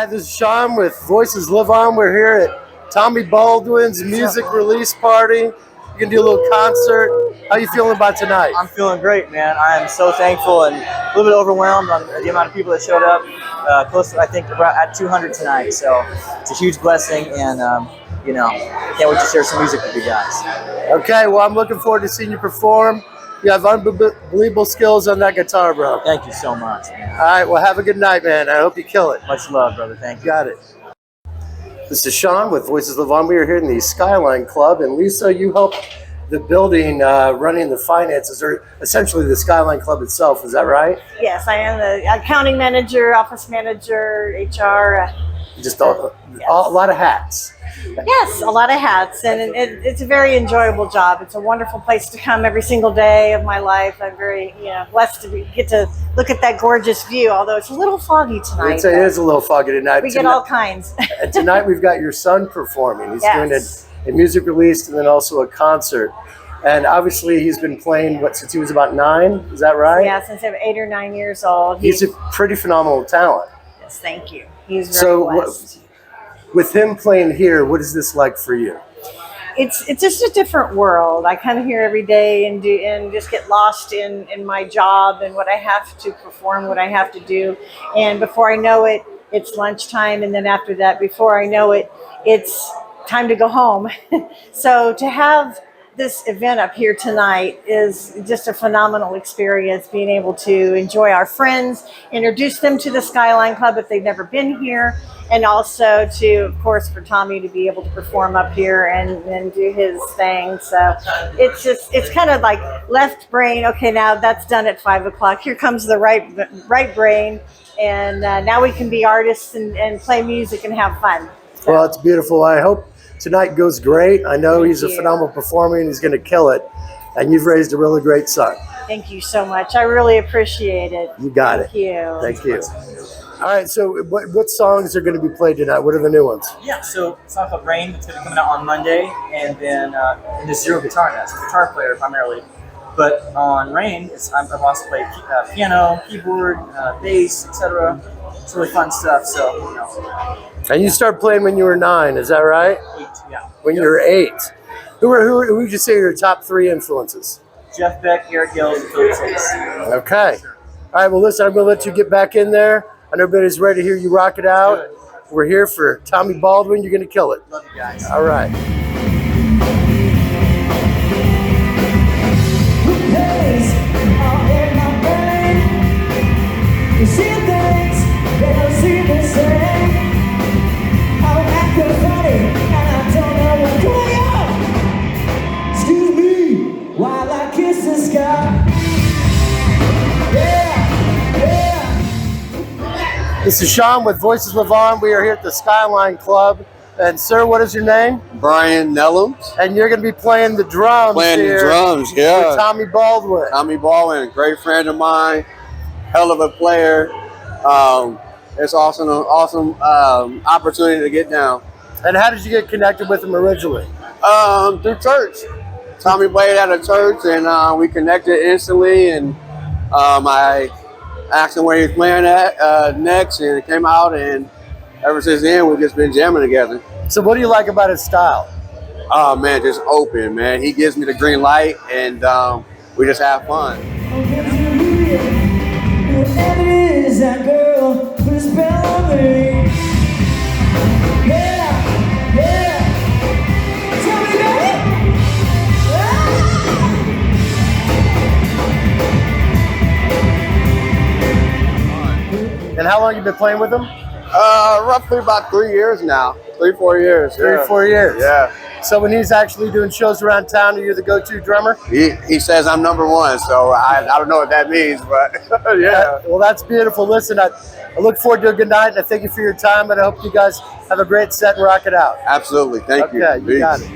Hi, this is Sean with Voices Live On. We're here at Tommy Baldwin's music release party. You can do a little concert. How you feeling about tonight? I'm feeling great, man. I am so thankful and a little bit overwhelmed on the amount of people that showed up. Close to, I think, at 200 tonight. So it's a huge blessing, and can't wait to share some music with you guys. Okay, well, I'm looking forward to seeing you perform. You have unbelievable skills on that guitar, bro. Thank you so much, man. All right, well, have a good night, man. I hope you kill it. Much love, brother. Thank you. Got it. This is Sean with Voices Live On. We are here in the Skyline Club, and Lisa, you help the building running the finances, or essentially the Skyline Club itself. Is that right? Yes, I am the accounting manager, office manager, HR. Just a lot of hats. Yes, a lot of hats, and it's a very enjoyable job. It's a wonderful place to come every single day of my life. I'm very blessed to get to look at that gorgeous view, although it's a little foggy tonight. It is a little foggy tonight. We get all kinds. And tonight we've got your son performing. He's Yes. doing a music release and then also a concert. And obviously he's been playing, since he was about 9? Is that right? Yeah, since I'm 8 or 9 years old. He's a pretty phenomenal talent. Yes, thank you. He's very blessed. With him playing here, what is this like for you? It's just a different world. I come here every day and just get lost in my job and what I have to perform, what I have to do. And before I know it, it's lunchtime. And then after that, before I know it, it's time to go home. So to have this event up here tonight is just a phenomenal experience, being able to enjoy our friends, introduce them to the Skyline Club if they've never been here, and also to, of course, for Tommy to be able to perform up here and do his thing. So it's kind of like left brain, okay, now that's done at 5 o'clock. Here comes the right brain, and now we can be artists and play music and have fun. So. Well, it's beautiful. I hope tonight goes great. I know he's a phenomenal performer and he's going to kill it. And you've raised a really great son. Thank you so much. I really appreciate it. You got it. Thank you. Thank you. All right, so what songs are going to be played tonight? What are the new ones? Yeah, so a song called Rain that's going to be coming out on Monday, and then in the Zero Guitar Nest, guitar player primarily. But on Rain, I've also played piano, keyboard, bass, etc. It's really fun stuff. So And you started playing when you were 9, is that right? 8, yeah. When you were 8. Who would you say are your top 3 influences? Jeff Beck, Eric Gills, and Philip Chase. Okay. All right, well, listen, I'm going to let you get back in there. I know everybody's ready to hear you rock it out. Good. We're here for Tommy Baldwin. You're going to kill it. Love you guys. All right. This is Sean with Voices Live On. We are here at the Skyline Club. And sir, what is your name? Brian Nellum. And you're going to be playing the drums Playing the drums, yeah. with Tommy Baldwin. Tommy Baldwin, great friend of mine, hell of a player. It's awesome opportunity to get down. And how did you get connected with him originally? Through church. Tommy played at a church, and we connected instantly. And I asked him where he was playing at next, and it came out, and ever since then we've just been jamming together. So what do you like about his style? Oh man, just open, man. He gives me the green light, and we just have fun. And how long have you been playing with him? Roughly about 3 years now. 3-4 years. 3 or 4 years. Yeah. So when he's actually doing shows around town, are you the go-to drummer? He says I'm number 1, so I don't know what that means, but yeah. Well, that's beautiful. Listen, I look forward to a good night, and I thank you for your time, and I hope you guys have a great set and rock it out. Absolutely. Thank you. Okay, you got it.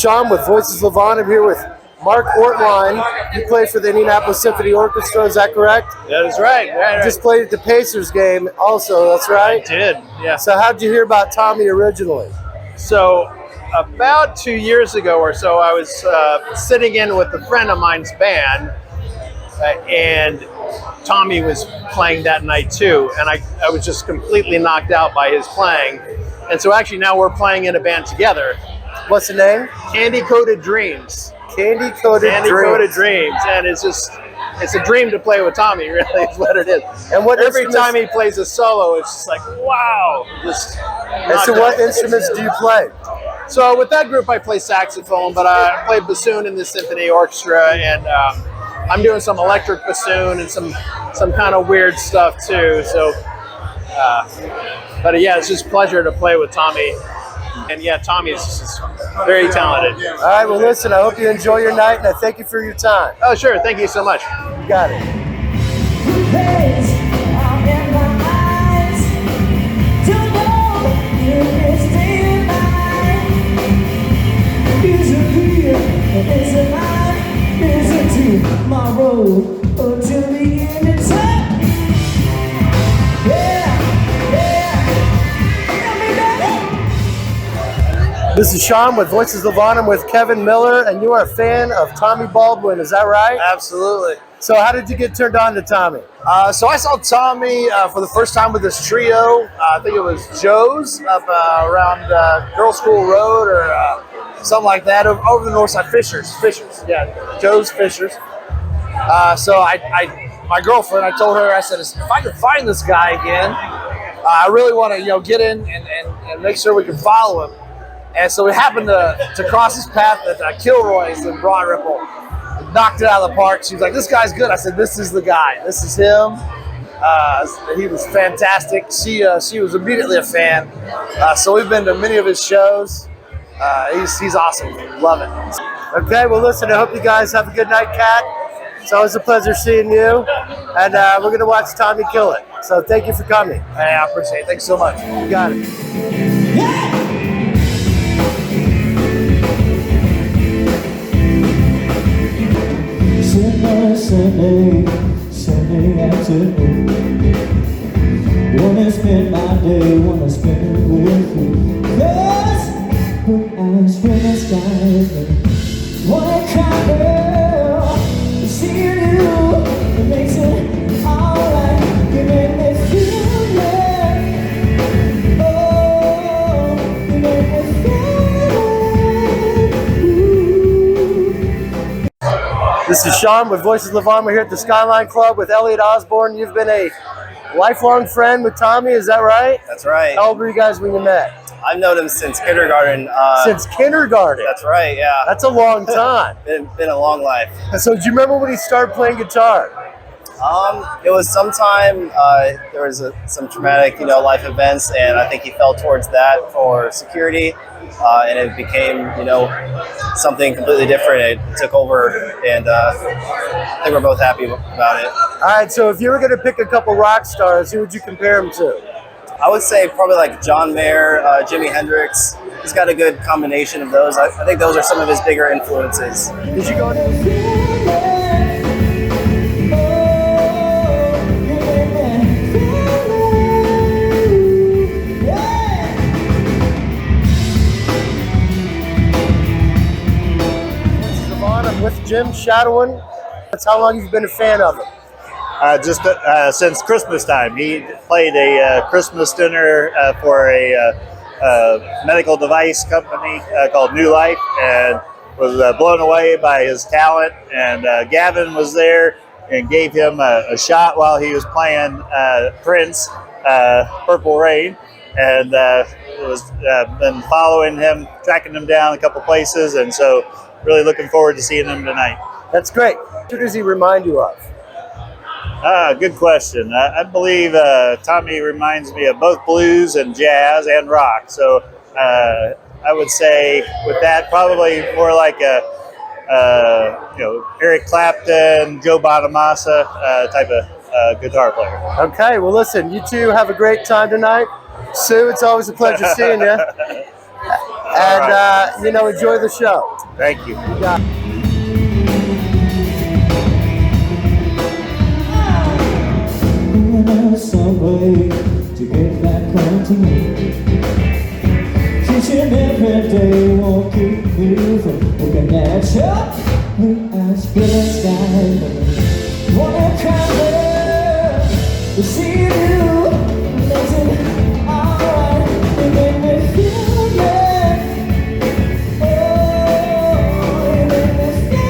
Sean with Voices Levant. I'm here with Mark Ortline. You play for the Indianapolis Symphony Orchestra, is that correct? That is right. You just played at the Pacers game also, that's right? I did, yeah. So how'd you hear about Tommy originally? So about 2 years ago or so, I was sitting in with a friend of mine's band, and Tommy was playing that night too, and I was just completely knocked out by his playing. And so actually now we're playing in a band together. What's the name? Candy Coated Dreams. Candy Coated Dreams. And it's a dream to play with Tommy, really, is what it is. And what every time he plays a solo, it's just like, wow. And so what instruments do you play? So with that group, I play saxophone, but I play bassoon in the symphony orchestra, and I'm doing some electric bassoon and some kind of weird stuff too. So, but yeah, it's just a pleasure to play with Tommy. And yeah, Tommy is just very talented. All right, well listen, I hope you enjoy your night, and I thank you for your time. Oh, sure. Thank you so much. You got it. This is Sean with Voices Levant. I'm with Kevin Miller, and you are a fan of Tommy Baldwin, is that right? Absolutely. So how did you get turned on to Tommy? So I saw Tommy for the first time with this trio. I think it was Joe's up around Girl School Road or something like that, over the north side. Fishers, yeah, Joe's Fishers. So my girlfriend, I told her, I said, if I could find this guy again, I really want to, get in and make sure we can follow him. And so we happened to cross his path at Kilroy's in Broad Ripple. Knocked it out of the park. She was like, this guy's good. I said, this is the guy. This is him. He was fantastic. She was immediately a fan. So we've been to many of his shows. He's awesome. Love it. Okay, well listen, I hope you guys have a good night, Kat. It's always a pleasure seeing you. And we're going to watch Tommy kill it. So thank you for coming. Hey, I appreciate it. Thanks so much. You got it. Sunday afternoon. Wanna spend my day, wanna spend it with you. 'Cause when I spend the sky with me, what kind of girl seeing you, it makes it alright. You make me feel good. Oh, you make me feel good. This is Sean with Voices Levant. We're here at the Skyline Club with Elliot Osborne. You've been a lifelong friend with Tommy, is that right? That's right. How old were you guys when you met? I've known him since kindergarten. Since kindergarten? That's right, yeah. That's a long time. Been a long life. So do you remember when he started playing guitar? It was sometime, there was some traumatic, life events, and I think he fell towards that for security, and it became, something completely different. It took over, and I think we're both happy about it. All right, so if you were going to pick a couple rock stars, who would you compare him to? I would say probably like John Mayer, Jimi Hendrix. He's got a good combination of those. I think those are some of his bigger influences. Did you go to... with Jim Shadowin. That's how long you've been a fan of him? Just since Christmas time. He played a Christmas dinner for a medical device company called New Life, and was blown away by his talent. And Gavin was there and gave him a shot while he was playing Prince, Purple Rain, and was been following him, tracking him down a couple places, and so really looking forward to seeing him tonight. That's great. Who does he remind you of? Good question. I believe Tommy reminds me of both blues and jazz and rock. So I would say with that, probably more like Eric Clapton, Joe Bonamassa type of guitar player. Okay, well listen, you two have a great time tonight. Sue, it's always a pleasure seeing you. And, enjoy the show. Thank you. You got it. Some way to get back home to me. Each and every day won't keep me from looking at your blue eyes, blue sky. Wanna come there to see you, makes it alright. You make me feel bad. Oh, you make me feel bad.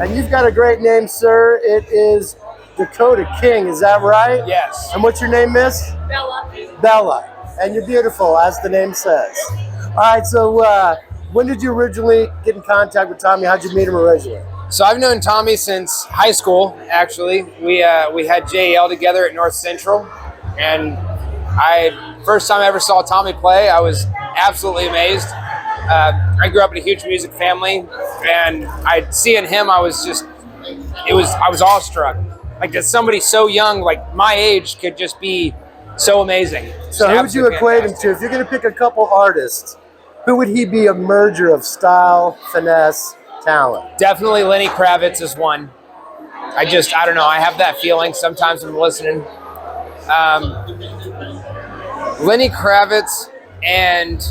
And you've got a great name, sir. It is Dakota King. Is that right? Yes. And what's your name, miss? Bella. Bella. And you're beautiful, as the name says. All right, so when did you originally get in contact with Tommy? How'd you meet him originally? So I've known Tommy since high school, actually. We had JL together at North Central, and first time I ever saw Tommy play, I was absolutely amazed. I grew up in a huge music family, and seeing him, I was awestruck. Like that somebody so young, like my age, could just be so amazing. So who would you equate him to? If you're going to pick a couple artists, who would he be a merger of style, finesse, talent? Definitely Lenny Kravitz is one. I don't know. I have that feeling sometimes when I'm listening. Lenny Kravitz, and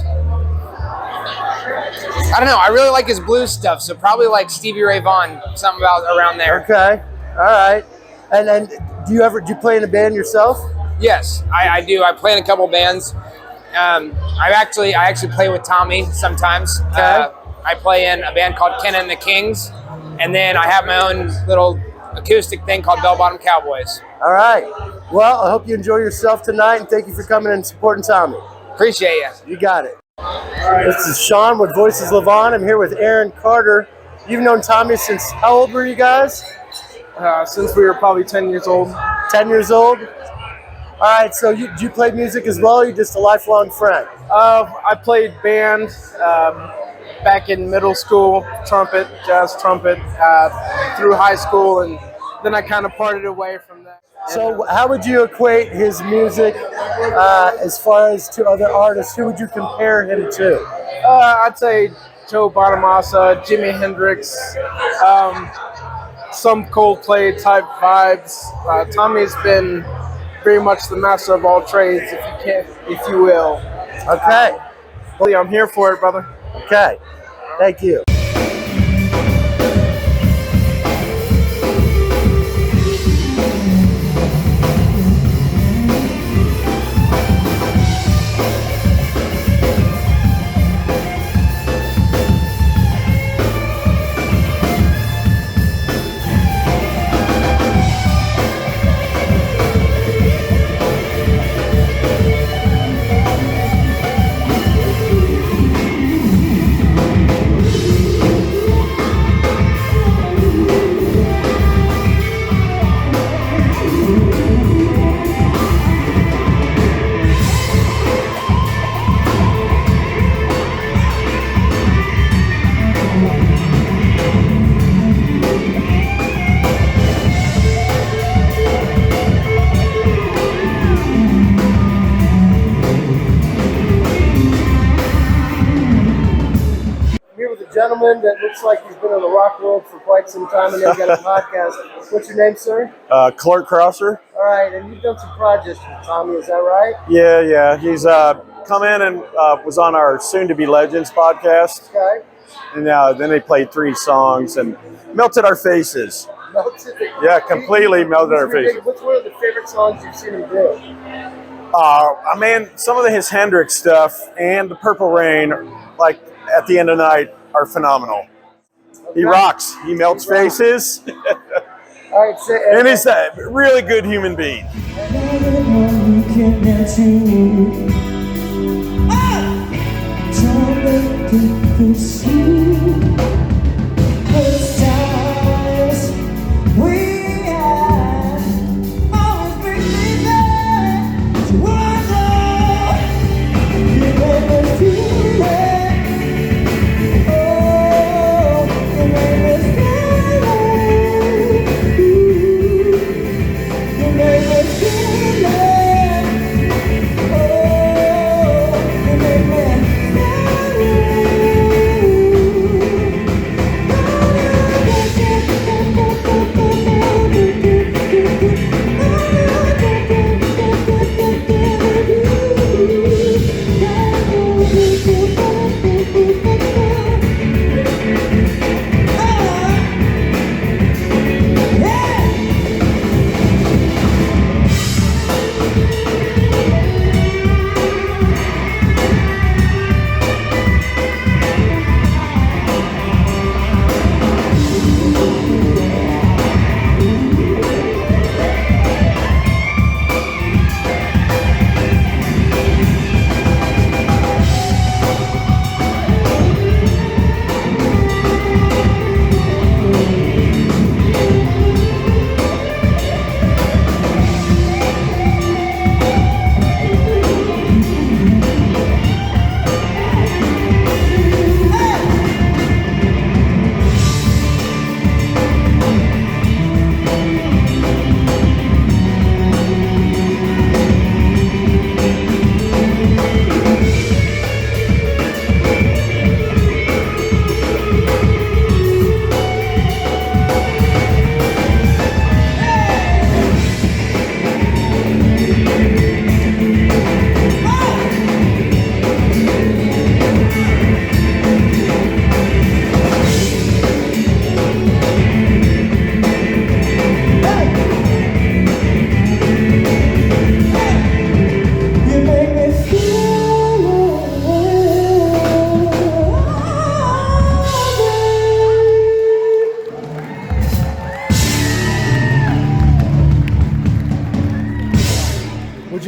I don't know. I really like his blues stuff, so probably like Stevie Ray Vaughan, something about around there. Okay, all right. And do you play in a band yourself? Yes, I do. I play in a couple bands. I actually play with Tommy sometimes. Okay. I play in a band called Ken and the Kings, and then I have my own little acoustic thing called Bell Bottom Cowboys. All right. Well, I hope you enjoy yourself tonight, and thank you for coming and supporting Tommy. Appreciate you. You got it. This is Sean with Voices Levon. I'm here with Aaron Carter. You've known Tommy since, how old were you guys? Since we were probably 10 years old. 10 years old? All right, so do you play music as well, or are you just a lifelong friend? I played band back in middle school, trumpet, jazz trumpet, through high school, and then I kind of parted away from that. So how would you equate his music as far as to other artists? Who would you compare him to? I'd say Joe Bonamassa, Jimi Hendrix, some Coldplay type vibes. Tommy's been very much the master of all trades, if you will. Okay. Well, I'm here for it, brother. Okay. Thank you. Gentleman that looks like he's been in the rock world for quite some time, and then got a podcast. What's your name, sir? Clark Crosser. All right, and you've done some projects with Tommy, is that right? Yeah. He's come in and was on our Soon to Be Legends podcast. Okay. And then they played 3 songs and melted our faces. Melted? Yeah, completely melted our faces. What's one of the favorite songs you've seen him do? Some of his Hendrix stuff and the Purple Rain, like at the end of the night, are phenomenal. Okay. He rocks. He melts faces. All right, and he's a really good human being. Oh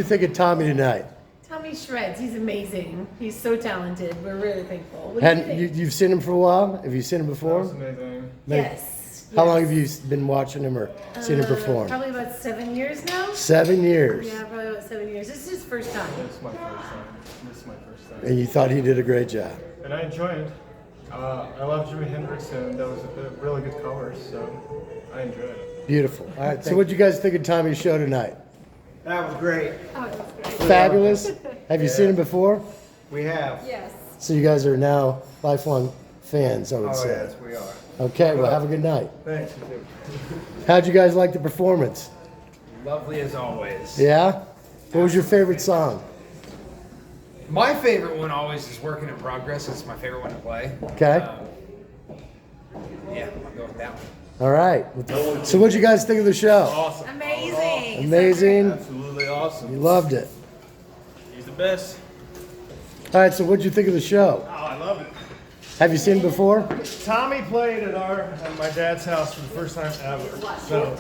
you think of Tommy tonight? Tommy shreds. He's amazing. He's so talented. We're really thankful. What do And you think? you've seen him for a while? Have you seen him before? Amazing. Yes. How long have you been watching him or seen him perform? Probably about 7 years now. 7 years. Yeah, probably about 7 years. This is his first time. This is my first time. This is my first time. And you thought he did a great job. And I enjoyed. I love Jimi Hendrix, and that was a really good cover, so I enjoyed it. Beautiful. All right. So, what'd you guys think of Tommy's show tonight? That was great. Oh, it was great. Fabulous. Have you seen him before? We have. Yes. So you guys are now lifelong fans, I would Oh, say. yes, we are. Okay. Well, have a good night. Thanks. You too. How'd you guys like the performance? Lovely as always. Yeah. What was your favorite song? My favorite one always is Working in Progress. It's my favorite one to play. Okay. Yeah, I'll go with that one. All right. So what'd you guys think of the show? Awesome. Amazing. Amazing. Absolutely awesome. You loved it. He's the best. All right. So what'd you think of the show? Oh, I love it. Have you seen it before? Tommy played at my dad's house for the first time ever. So,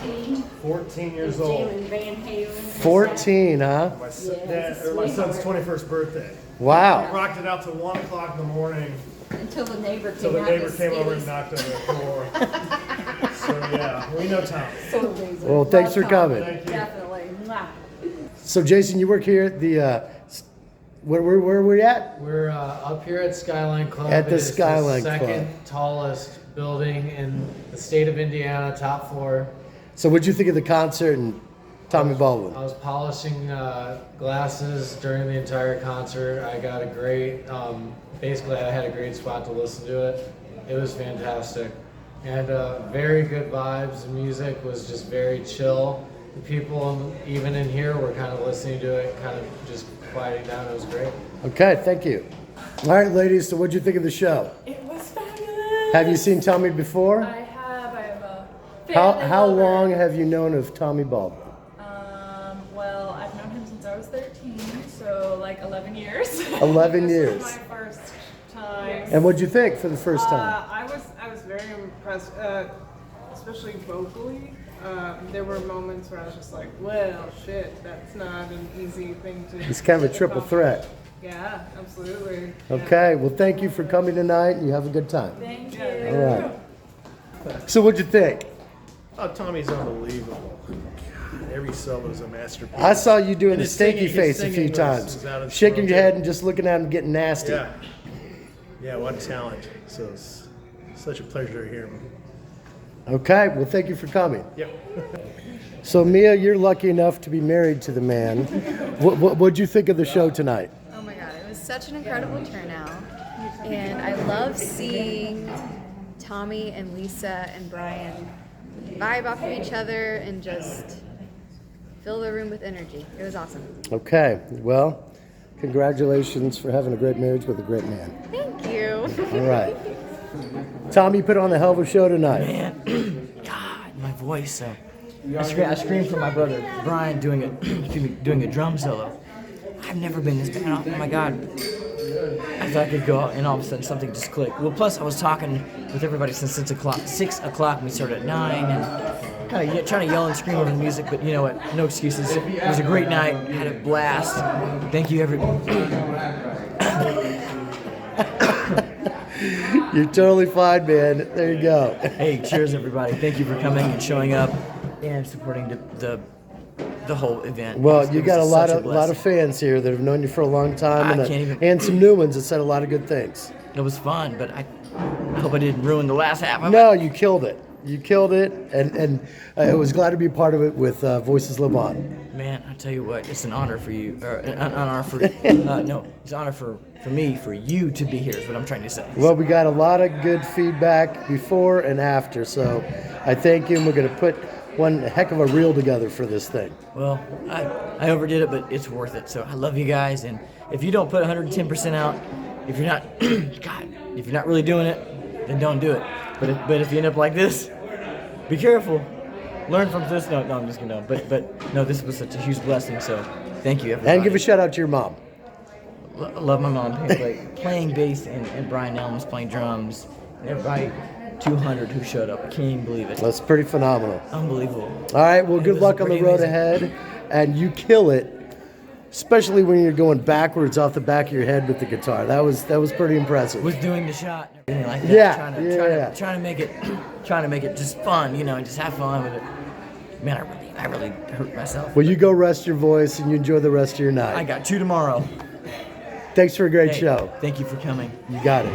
14 years old. Van Halen. 14, huh? My son's 21st birthday. Wow. Rocked it out till 1 o'clock in the morning. Until the neighbor Till came the out. neighbor came over and knocked on the door. So yeah, we know Tommy. So amazing. Well, thanks for Love Tommy. coming. Thank you. Definitely. Mwah. So Jason, you work here at the where are we at? We're up here at Skyline Club. At the It is Skyline the Club. second tallest building in the state of Indiana, top floor. So what'd you think of the concert and Tommy Baldwin? I was polishing glasses during the entire concert. I got a great, basically I had a great spot to listen to it. It was fantastic. And very good vibes. The music was just very chill. The people, even in here, were kind of listening to it, kind of just quieting down. It was great. Okay, thank you. All right, ladies. So what'd you think of the show? It was fabulous. Have you seen Tommy before? I have a fan How lover. long have you known of Tommy Baldwin? Well, I've known him since I was 13, so like 11 years. 11 This years. was my first time. And what'd you think for the first time? I was very impressed, especially vocally. There were moments where I was just like, well, shit, that's not an easy thing to It's kind of a triple threat. Yeah, absolutely. Okay, well, thank you for coming tonight, and you have a good time. Thank you. All right. So what'd you think? Oh, Tommy's unbelievable. God, every solo is a masterpiece. I saw you doing And the his stinky singing- his face a singing few was times, out of this shaking world, your too. head and just looking at him getting nasty. Yeah. Yeah, what talent. So it's such a pleasure to hear him. Okay, well, thank you for coming. Yep. So, Mia, you're lucky enough to be married to the man. What'd you think of the show tonight? Oh my God, it was such an incredible turnout. And I love seeing Tommy and Lisa and Brian vibe off of each other and just fill the room with energy. It was awesome. Okay, well, congratulations for having a great marriage with a great man. Thank you. All right. Tommy put on a hell of a show tonight. Man, God, my voice. I screamed for my brother Brian doing a drum solo. I've never been this bad. Oh my God. I thought I could go out and all of a sudden something just clicked. Well, plus I was talking with everybody since 6 o'clock. 6 o'clock, and we started at 9, and kind of trying to yell and scream over the music, but you know what? No excuses. It was a great night. Had a blast. Thank you, everybody. You're totally fine, man. There you go. Hey, cheers, everybody. Thank you for coming and showing up and supporting the whole event. Well, you got a lot such of fans here that have known you for a long time, and some new ones that said a lot of good things. It was fun, but I hope I didn't ruin the last half of it. No, you killed it. You killed it, and I was glad to be part of it with Voices Live On. Man, I tell you what, it's an honor for you, or an honor for no, it's an honor for me, for you to be here. Is what I'm trying to say. Well, we got a lot of good feedback before and after, so I thank you, and we're going to put one heck of a reel together for this thing. Well, I overdid it, but it's worth it. So I love you guys, and if you don't put 110% out, if you're not, God, if you're not really doing it, then don't do it. But if you end up like this, be careful. Learn from this. No, I'm just kidding. But no, this was such a huge blessing. So thank you, everybody. And give a shout out to your mom. I love my mom playing bass, and Brian Elms playing drums, and everybody 200 who showed up. I can't even believe it. That's pretty phenomenal. Unbelievable. All right, well, It good was luck on the pretty road amazing. ahead, and you kill it especially when you're going backwards off the back of your head with the guitar. That was pretty impressive. Was doing the shot and everything like that. Yeah, Trying to make it just fun, and just have fun with it. Man, I really hurt myself. Well, you go rest your voice and you enjoy the rest of your night. I got 2 tomorrow. Thanks for a great show. Thank you for coming. You got it.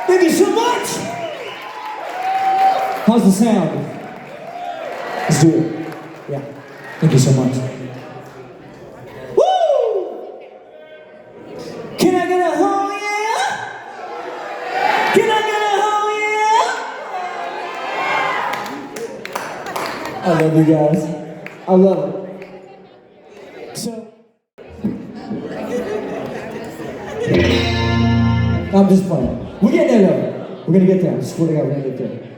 Thank you so much! How's the sound? Let's do it. Yeah. Thank you so much. Woo! Can I get a oh yeah? Can I get a oh yeah? I love you guys. I love it. So, I'm just playing. We're getting there though. We're gonna get there. I swear to God, we're gonna get there.